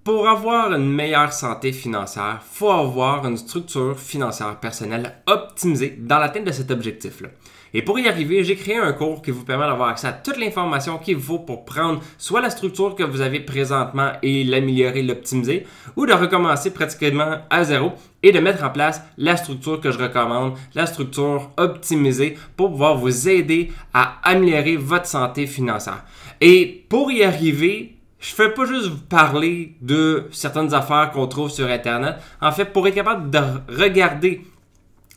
Pour avoir une meilleure santé financière, il faut avoir une structure financière personnelle optimisée dans l'atteinte de cet objectif-là. Et pour y arriver, j'ai créé un cours qui vous permet d'avoir accès à toute l'information qu'il vous faut pour prendre soit la structure que vous avez présentement et l'améliorer, l'optimiser, ou de recommencer pratiquement à zéro et de mettre en place la structure que je recommande, la structure optimisée pour pouvoir vous aider à améliorer votre santé financière. Et pour y arriver, je ne fais pas juste vous parler de certaines affaires qu'on trouve sur Internet. En fait, pour être capable de regarder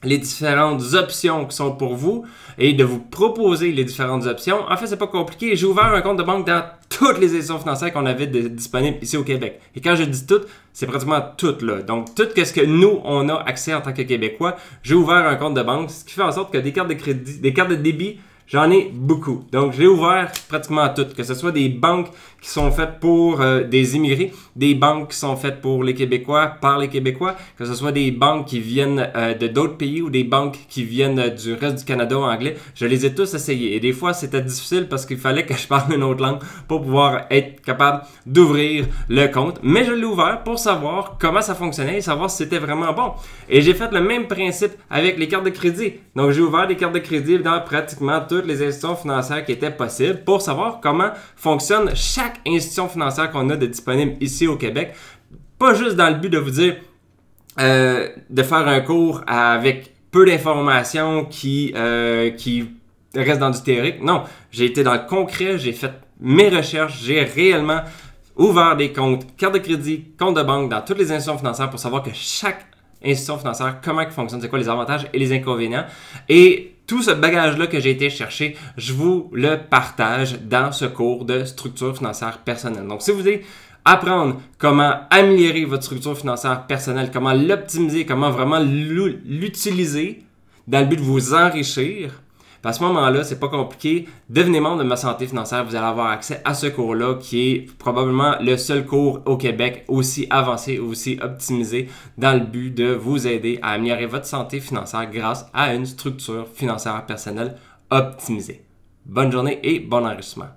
les différentes options qui sont pour vous et de vous proposer les différentes options, en fait, c'est pas compliqué. J'ai ouvert un compte de banque dans toutes les institutions financières qu'on avait disponibles ici au Québec. Et quand je dis toutes, c'est pratiquement toutes là. Donc, tout ce que nous, on a accès en tant que Québécois, j'ai ouvert un compte de banque, ce qui fait en sorte que des cartes de crédit, des cartes de débit, j'en ai beaucoup. Donc, j'ai ouvert pratiquement toutes, que ce soit des banques qui sont faites pour des immigrés, des banques qui sont faites pour les Québécois, par les Québécois, que ce soit des banques qui viennent de d'autres pays ou des banques qui viennent du reste du Canada en anglais. Je les ai tous essayés. Et des fois, c'était difficile parce qu'il fallait que je parle une autre langue pour pouvoir être capable d'ouvrir le compte. Mais je l'ai ouvert pour savoir comment ça fonctionnait et savoir si c'était vraiment bon. Et j'ai fait le même principe avec les cartes de crédit. Donc, j'ai ouvert des cartes de crédit dans pratiquement toutes les institutions financières qui étaient possibles pour savoir comment fonctionne chaque institution financière qu'on a de disponible ici au Québec. Pas juste dans le but de vous dire de faire un cours avec peu d'informations qui restent dans du théorique. Non, j'ai été dans le concret, j'ai fait mes recherches, j'ai réellement ouvert des comptes, cartes de crédit, comptes de banque dans toutes les institutions financières pour savoir que chaque institution financière, comment elle fonctionne, c'est quoi les avantages et les inconvénients. Et tout ce bagage-là que j'ai été chercher, je vous le partage dans ce cours de structure financière personnelle. Donc, si vous voulez apprendre comment améliorer votre structure financière personnelle, comment l'optimiser, comment vraiment l'utiliser dans le but de vous enrichir, à ce moment-là, c'est pas compliqué. Devenez membre de Ma Santé Financière. Vous allez avoir accès à ce cours-là qui est probablement le seul cours au Québec aussi avancé, aussi optimisé dans le but de vous aider à améliorer votre santé financière grâce à une structure financière personnelle optimisée. Bonne journée et bon enrichissement.